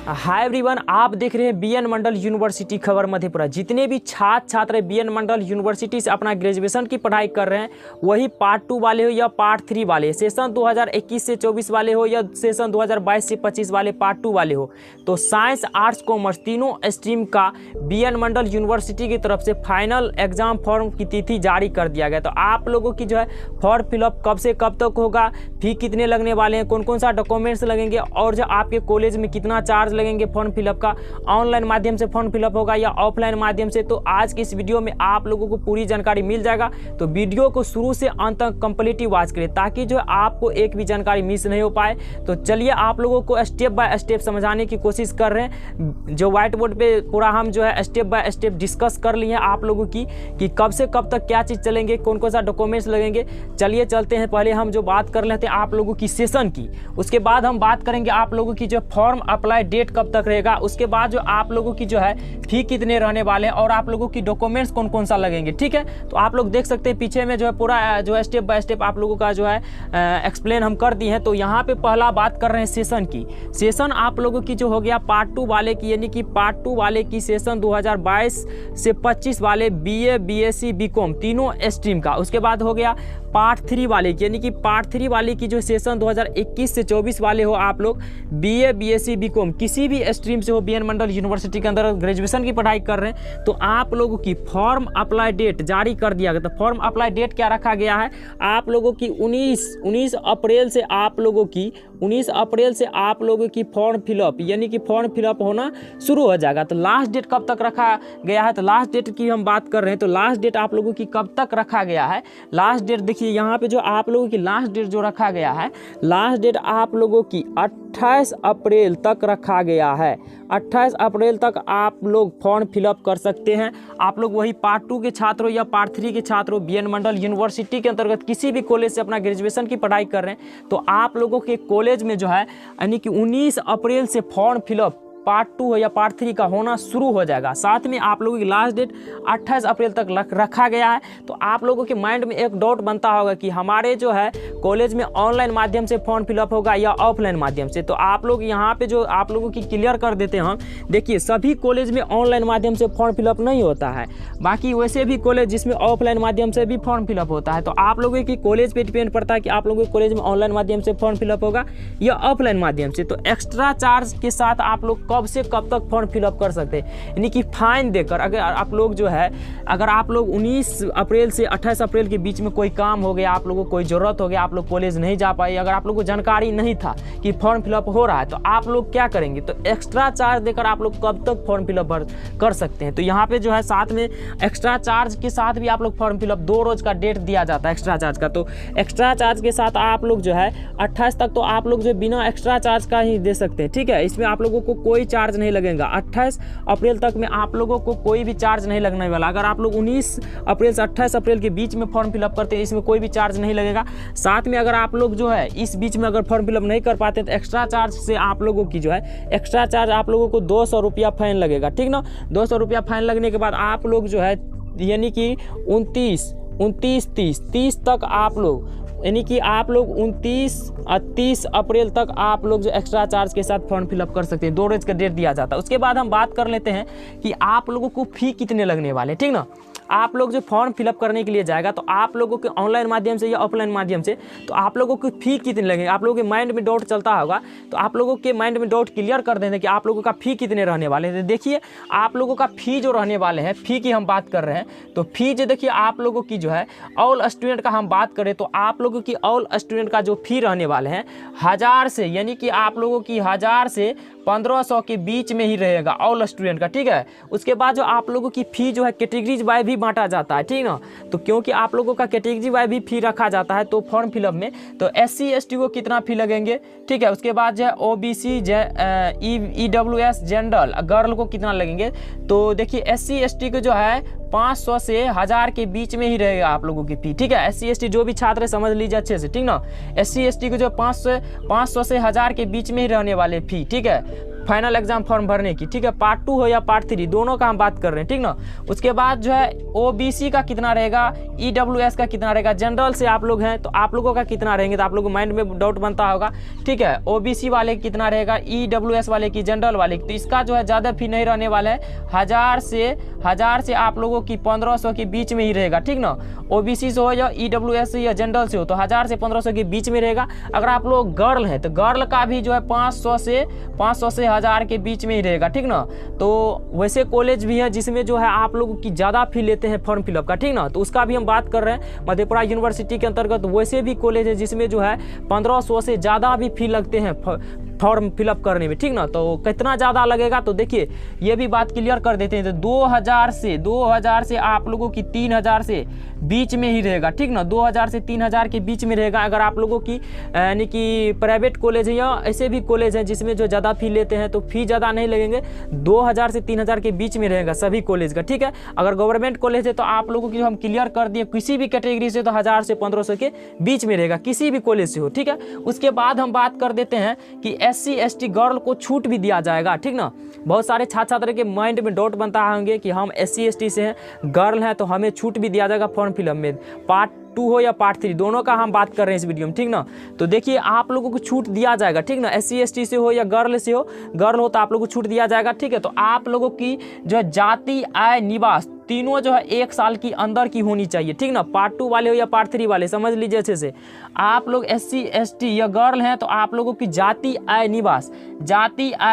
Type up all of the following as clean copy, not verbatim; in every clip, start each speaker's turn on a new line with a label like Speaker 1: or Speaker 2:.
Speaker 1: Hi everyone, आप देख रहे हैं बीएन मंडल यूनिवर्सिटी खबर मधेपुरा। जितने भी छात्र छात्र बीएन मंडल यूनिवर्सिटी से अपना ग्रेजुएशन की पढ़ाई कर रहे हैं, वही पार्ट 2 वाले हो या पार्ट 3 वाले, सेशन 2021 से 24 वाले हो या सेशन 2022 से 25 वाले पार्ट 2 वाले हो, तो साइंस आर्ट्स कॉमर्स तीनों स्ट्रीम का बीएन मंडल यूनिवर्सिटी की तरफ से फाइनल एग्जाम फॉर्म की तिथि जारी कर दिया गया। तो आप लोगों की जो है फॉर्म फिलअप कब से कब तक होगा, फी कितने लगने वाले हैं, कौन कौन सा डॉक्यूमेंट्स लगेंगे और जो आपके कॉलेज में कितना चार्ज लगेंगे फॉर्म फिलअप का, ऑनलाइन माध्यम से फॉर्म फिलअप होगा या ऑफलाइन माध्यम से, तो आज की इस वीडियो में आप लोगों को पूरी जानकारी मिल जाएगा। तो वीडियो को शुरू से अंत तक कंप्लीटली वॉच करें ताकि जो आपको एक भी जानकारी मिस नहीं हो पाए। तो चलिए आप लोगों को स्टेप बाय स्टेप समझाने की कोशिश कर रहे हैं। जो व्हाइट बोर्ड पे पूरा हम जो है स्टेप बाय स्टेप डिस्कस कर लिए हैं आप लोगों की कि कब से कब तक क्या चीज़ चलेंगे, कौन कौन सा डॉक्यूमेंट्स लगेंगे। चलिए चलते हैं, पहले हम जो बात कर लेते हैं आप लोगों की सेशन की, उसके बाद हम बात करेंगे आप लोगों की जो फॉर्म अप्लाई डेट कब तक रहेगा, उसके बाद जो आप लोगों की जो है फी कितने रहने वाले हैं और आप लोगों की डॉक्यूमेंट्स कौन कौन सा लगेंगे। ठीक है, तो आप लोग देख सकते हैं पीछे में जो है पूरा जो है स्टेप बाय स्टेप आप लोगों का जो है एक्सप्लेन हम कर दिए हैं। तो यहाँ पे पहला बात कर रहे हैं सेशन की। सेशन आप लोगों की जो हो गया पार्ट 2 वाले की, यानी कि पार्ट 2 वाले की सेशन 2022 से 25 वाले बीए, बीएससी, बीकॉम तीनों स्ट्रीम का। उसके बाद हो गया पार्ट 3 वाले की, यानी कि पार्ट 3 वाले की जो सेशन 2021 से 24 वाले हो आप लोग बीए, बीएससी, बीकॉम किसी भी स्ट्रीम से हो, बीएन मंडल यूनिवर्सिटी के अंदर ग्रेजुएशन की पढ़ाई कर रहे हैं, तो आप लोगों की फॉर्म अप्लाई डेट जारी कर दिया गया। तो फॉर्म अप्लाई डेट क्या रखा गया है आप लोगों की 19 अप्रैल से आप लोगों की फॉर्म फिलअप, यानी कि फॉर्म फिलअप होना शुरू हो जाएगा। तो लास्ट डेट कब तक रखा गया है, तो लास्ट डेट की हम बात कर रहे हैं। तो लास्ट डेट आप लोगों की कब तक रखा गया है, लास्ट डेट देखिए यहाँ पे जो आप लोगों की लास्ट डेट जो रखा गया है, लास्ट डेट आप लोगों की 28 अप्रैल तक रखा गया है। 28 अप्रैल तक आप लोग फॉर्म फिलअप कर सकते हैं। आप लोग वही पार्ट 2 के छात्र हो या पार्ट 3 के छात्र हो, बीएन मंडल यूनिवर्सिटी के अंतर्गत किसी भी कॉलेज से अपना ग्रेजुएशन की पढ़ाई कर रहे हैं, तो आप लोगों के कॉलेज में जो है यानी कि 19 अप्रैल से फॉर्म फिलअप पार्ट 2 या पार्ट 3 का होना शुरू हो जाएगा। साथ में आप लोगों की लास्ट डेट 28 अप्रैल तक रखा गया है। तो आप लोगों के माइंड में एक डाउट बनता होगा कि हमारे जो है कॉलेज में ऑनलाइन माध्यम से फॉर्म फिलअप होगा या ऑफलाइन माध्यम से। तो आप लोग यहाँ पे जो आप लोगों की क्लियर कर देते हैं हम, देखिए सभी कॉलेज में ऑनलाइन माध्यम से फॉर्म फिलअप नहीं होता है, बाकी वैसे भी कॉलेज जिसमें ऑफलाइन माध्यम से भी फॉर्म फिलअप होता है। तो आप लोगों की कॉलेज पे डिपेंड पड़ता है कि आप लोगों के कॉलेज में ऑनलाइन माध्यम से फॉर्म फिलअप होगा या ऑफलाइन माध्यम से। तो एक्स्ट्रा चार्ज के साथ आप लोग कब से कब तक फॉर्म फिलअप कर सकते हैं, यानी कि फाइन देकर अगर आप लोग जो है, अगर आप लोग 19 अप्रैल से 28 अप्रैल के बीच में कोई काम हो गया, आप लोगों को कोई ज़रूरत हो गया, आप लोग कॉलेज नहीं जा पाए, अगर आप लोगों को जानकारी नहीं था कि फॉर्म फिलअप हो रहा है, तो आप लोग क्या करेंगे, तो एक्स्ट्रा चार्ज देकर आप लोग कब तक फॉर्म फिलअप कर सकते हैं। तो यहाँ पे जो है साथ में एक्स्ट्रा चार्ज के साथ भी आप लोग फॉर्म फिलअप 2 रोज का डेट दिया जाता है एक्स्ट्रा चार्ज का। तो एक्स्ट्रा चार्ज के साथ आप लोग जो है 28 तक तो आप लोग जो बिना एक्स्ट्रा चार्ज का ही दे सकते हैं। ठीक है, इसमें आप लोगों को कोई चार्ज नहीं लगेगा। 28 अप्रैल तक में आप लोगों को कोई भी चार्ज नहीं लगने वाला। अगर आप लोग 19 अप्रैल से 28 अप्रैल के बीच में फॉर्म फिलअप करते हैं, इसमें कोई भी चार्ज नहीं लगेगा। साथ में अगर आप लोग जो है इस बीच में अगर फॉर्म फिलअप नहीं कर पाते तो एक्स्ट्रा चार्ज से आप लोगों की जो है एक्स्ट्रा चार्ज आप लोगों को 200 रुपया फाइन लगेगा। ठीक ना, 200 रुपया फाइन लगने के बाद आप लोग जो है यानी कि 29, 30 तक आप लोग, यानी कि आप लोग 29 और 30 अप्रैल तक आप लोग जो एक्स्ट्रा चार्ज के साथ फॉर्म फिलअप कर सकते हैं। 2 रोज का डेट दिया जाता है। उसके बाद हम बात कर लेते हैं कि आप लोगों को फी कितने लगने वाले। ठीक ना, आप लोग जो फॉर्म फिलअप करने के लिए जाएगा तो आप लोगों के ऑनलाइन माध्यम से या ऑफलाइन माध्यम से, तो आप लोगों की फ़ी कितनी लगेगी, आप लोगों के माइंड में डाउट चलता होगा। तो आप लोगों के माइंड में डाउट क्लियर कर देते हैं कि आप लोगों का फ़ी कितने रहने वाले हैं। देखिए आप लोगों का फ़ी जो रहने वाले हैं, फ़ी की हम बात कर रहे हैं, तो फ़ी जो देखिए आप लोगों की जो है ऑल स्टूडेंट का हम बात करें तो आप लोगों की ऑल स्टूडेंट का जो फ़ी रहने वाले हैं 1000 से, यानी कि आप लोगों की 1000 से 1500 के बीच में ही रहेगा ऑल स्टूडेंट का। ठीक है, उसके बाद जो आप लोगों की फ़ी जो है कैटेगरीज वाइज भी बांटा जाता है। ठीक ना, तो क्योंकि आप लोगों का कैटेगरी वाइज भी फ़ी रखा जाता है तो फॉर्म फिलअप में, तो SC ST को कितना फ़ी लगेंगे। ठीक है, उसके बाद जो है OBC, EWS जनरल गर्ल को कितना लगेंगे। तो देखिए SC ST को जो है 500 से 1000 के बीच में ही रहेगा आप लोगों की फ़ी। ठीक है, SC ST जो भी छात्र है समझ लीजिए अच्छे से। ठीक ना, SC ST को जो 500 से 1000 के बीच में ही रहने वाले फ़ी। ठीक है, फाइनल एग्जाम फॉर्म भरने की, ठीक है। पार्ट 2 हो या पार्ट 3, दोनों का हम बात कर रहे हैं, ठीक ना। उसके बाद जो है OBC का कितना रहेगा, EWS का कितना रहेगा, जनरल से आप लोग हैं तो आप लोगों का कितना रहेंगे, तो आप लोगों को माइंड में डाउट बनता होगा, ठीक है। OBC वाले कितना रहेगा, EWS वाले की, जनरल वाले की, तो इसका जो है ज़्यादा फी नहीं रहने वाला है, 1000 से आप लोगों की 1500 के बीच में ही रहेगा, ठीक ना। OBC से हो या EWS से या जनरल से हो तो 1000 से 1500 के बीच में रहेगा। अगर आप लोग गर्ल हैं तो गर्ल का भी जो है 500 से 1000 के बीच में ही रहेगा, ठीक ना। तो वैसे कॉलेज भी है जिसमें जो है आप लोगों की ज़्यादा फी लेते हैं फॉर्म फिलअप का, ठीक ना, तो उसका भी हम बात कर रहे हैं। मधेपुरा यूनिवर्सिटी के अंतर्गत वैसे भी कॉलेज है जिसमें जो है 1500 से ज़्यादा भी फी लगते हैं फॉर्म फिलअप करने में, ठीक ना। तो कितना ज़्यादा लगेगा तो देखिए ये भी बात क्लियर कर देते हैं। तो 2000 से आप लोगों की 3000 से बीच में ही रहेगा, ठीक ना। 2000 से 3000 के बीच में रहेगा। अगर आप लोगों की यानी कि प्राइवेट कॉलेज है या ऐसे भी कॉलेज हैं जिसमें जो ज़्यादा फी लेते हैं तो फी ज़्यादा नहीं लगेंगे, 2000 से 3000 के बीच में रहेगा सभी कॉलेज का, ठीक है। अगर गवर्नमेंट कॉलेज है तो आप लोगों की जो हम क्लियर कर दिए किसी भी कैटेगरी से तो 1000 से 1500 के बीच में रहेगा, किसी भी कॉलेज से हो, ठीक है। उसके बाद हम बात कर देते हैं कि SC ST गर्ल को छूट भी दिया जाएगा, ठीक ना। बहुत सारे छात्र छात्र के माइंड में डाउट बनता होंगे कि हम SC ST से हैं, गर्ल हैं तो हमें छूट भी दिया जाएगा फॉर्म फिलअप में। पार्ट 2 हो या पार्ट 3, दोनों का हम बात कर रहे हैं इस वीडियो में, ठीक ना। तो देखिए आप लोगों को छूट दिया जाएगा, ठीक ना। SC ST से हो या गर्ल से हो, गर्ल हो तो आप लोगों को छूट दिया जाएगा, ठीक है। तो आप लोगों की जो है जाति, आय, निवास तीनों जो है 1 साल की अंदर की होनी चाहिए, ठीक ना। पार्ट 2 वाले हो या पार्ट 3 वाले, समझ लीजिए अच्छे से। आप लोग SC ST या गर्ल हैं तो आप लोगों की जाति, आय,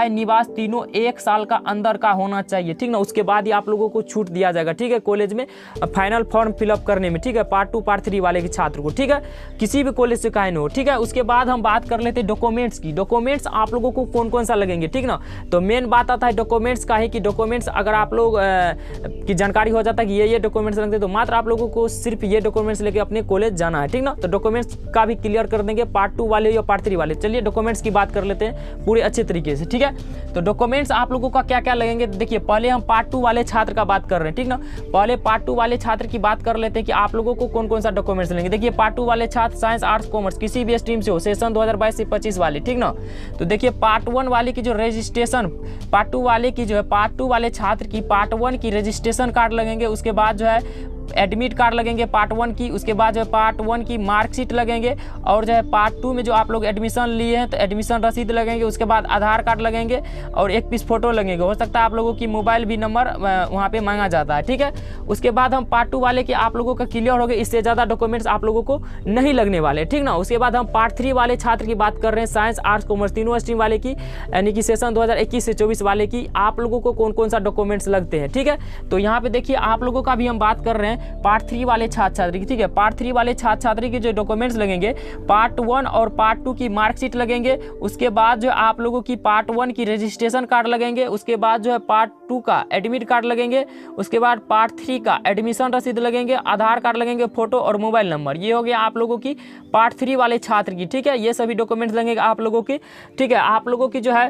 Speaker 1: निवास तीनों 1 साल का अंदर का होना चाहिए, ठीक ना। उसके बाद ही आप लोगों को छूट दिया जाएगा, ठीक है, कॉलेज में फाइनल फॉर्म फिलअप करने में, ठीक है। पार्ट 2 पार्ट 3 वाले के छात्र को, ठीक है, किसी भी कॉलेज से काहे न हो, ठीक है। उसके बाद हम बात कर लेते हैं डॉक्यूमेंट्स की। डॉक्यूमेंट्स आप लोगों को कौन कौन सा लगेंगे, ठीक ना। तो मेन बात आता है डॉक्यूमेंट्स का है कि डॉक्यूमेंट्स अगर आप लोग की जानकारी हो जाता है कि ये डॉक्यूमेंट्स लगते हैं तो मात्र आप लोगों को सिर्फ ये डॉक्यूमेंट्स लेके अपने कॉलेज जाना है, ठीक ना। तो डॉक्यूमेंट्स का भी क्लियर कर देंगे पार्ट 2 वाले या पार्ट 3 वाले। चलिए डॉक्यूमेंट्स की बात कर लेते हैं पूरे अच्छे तरीके से, ठीक है। तो डॉक्यूमेंट्स आप लोगों का क्या क्या लगेंगे, देखिए पहले हम पार्ट 2 वाले छात्र का बात कर रहे हैं, ठीक ना। पहले पार्ट 2 वाले छात्र की बात कर लेते हैं कि आप लोगों को कौन कौन सा डॉक्यूमेंट्स लेंगे। देखिए पार्ट 2 वाले छात्र साइंस, आर्ट्स, कॉमर्स किसी भी स्ट्रीम से हो, सेशन 2022 से 25 वाले, ठीक ना। तो देखिए पार्ट 1 वाले की जो रजिस्ट्रेशन, पार्ट 2 वाले की जो है, पार्ट 2 वाले छात्र की पार्ट 1 की रजिस्ट्रेशन कार्ड लगेंगे। उसके बाद जो है एडमिट कार्ड लगेंगे पार्ट 1 की। उसके बाद जो है पार्ट 1 की मार्कशीट लगेंगे, और जो है पार्ट 2 में जो आप लोग एडमिशन लिए हैं तो एडमिशन रसीद लगेंगे। उसके बाद आधार कार्ड लगेंगे और 1 पीस फोटो लगेंगे। हो सकता है आप लोगों की मोबाइल भी नंबर वहाँ पे मांगा जाता है, ठीक है। उसके बाद हम पार्ट 2 वाले के आप लोगों का क्लियर हो गए, इससे ज़्यादा डॉक्यूमेंट्स आप लोगों को नहीं लगने वाले, ठीक ना। उसके बाद हम पार्ट 3 वाले छात्र की बात कर रहे हैं, साइंस, आर्ट्स, कॉमर्स तीनों स्ट्रीम वाले की, यानी कि सेशन 2021 से 24 वाले की आप लोगों को कौन कौन सा डॉक्यूमेंट्स लगते हैं, ठीक है। तो यहाँ पे देखिए आप लोगों का भी हम बात कर रहे हैं पार्ट 3 वाले छात्र छात्री की, ठीक है। पार्ट 3 वाले छात्र छात्री के जो डॉक्यूमेंट्स लगेंगे, पार्ट 1 और पार्ट 2 की मार्कशीट लगेंगे। उसके बाद जो आप लोगों की पार्ट 1 की रजिस्ट्रेशन कार्ड लगेंगे। उसके बाद जो है पार्ट 2 का एडमिट कार्ड लगेंगे। उसके बाद पार्ट 3 का एडमिशन रसीद लगेंगे, आधार कार्ड लगेंगे, फोटो और मोबाइल नंबर। ये हो गया आप लोगों की पार्ट 3 वाले छात्र की, ठीक है। ये सभी डॉक्यूमेंट्स लगेंगे आप लोगों की, ठीक है। आप लोगों की जो है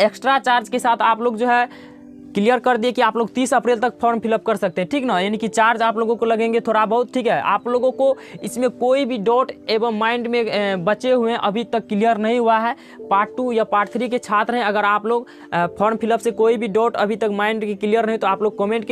Speaker 1: एक्स्ट्रा चार्ज के साथ आप लोग जो है क्लियर कर दिए कि आप लोग 30 अप्रैल तक फॉर्म फिलअप कर सकते हैं, ठीक ना। यानी कि चार्ज आप लोगों को लगेंगे थोड़ा बहुत, ठीक है। आप लोगों को इसमें कोई भी डाउट एवं माइंड में बचे हुए हैं अभी तक क्लियर नहीं हुआ है, पार्ट 2 या पार्ट 3 के छात्र हैं, अगर आप लोग फॉर्म फिलअप से कोई भी डाउट अभी तक माइंड की क्लियर नहीं तो आप लोग कमेंट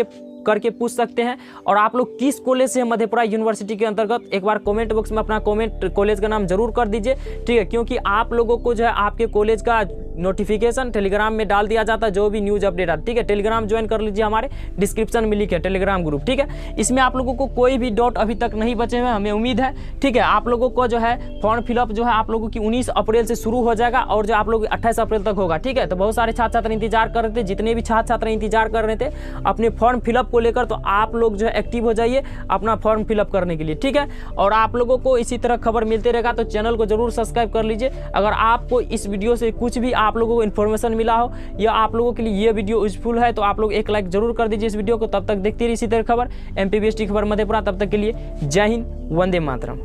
Speaker 1: करके पूछ सकते हैं। और आप लोग किस कॉलेज से मधेपुरा यूनिवर्सिटी के अंतर्गत एक बार कमेंट बॉक्स में अपना कॉलेज का नाम जरूर कर दीजिए, ठीक है। क्योंकि आप लोगों को जो है आपके कॉलेज का नोटिफिकेशन टेलीग्राम में डाल दिया जाता है, जो भी न्यूज़ अपडेट आता है, ठीक है। टेलीग्राम ज्वाइन कर लीजिए, हमारे डिस्क्रिप्शन में लिखे टेलीग्राम ग्रुप, ठीक है। इसमें आप लोगों को कोई भी डाउट अभी तक नहीं बचे हुए, हमें उम्मीद है, ठीक है। आप लोगों को जो है फॉर्म फिलअप जो है आप लोगों की 19 अप्रैल से शुरू हो जाएगा और जो आप लोग 28 अप्रैल तक होगा, ठीक है। तो बहुत सारे छात्र छात्र इंतजार कर रहे थे, जितने भी छात्र छात्र इंतजार कर रहे थे अपने फॉर्म फिलअप को लेकर, तो आप लोग जो है एक्टिव हो जाइए अपना फॉर्म फिलअप करने के लिए, ठीक है। और आप लोगों को इसी तरह खबर मिलते रहेगा तो चैनल को जरूर सब्सक्राइब कर लीजिए। अगर आपको इस वीडियो से कुछ भी आप लोगों को इन्फॉर्मेशन मिला हो या आप लोगों के लिए ये वीडियो यूजफुल है तो आप लोग एक लाइक जरूर कर दीजिए इस वीडियो को। तब तक देखते रहिए इसी तरह खबर, MPBST खबर मधेपुरा। तब तक के लिए जय हिंद, वंदे मातरम।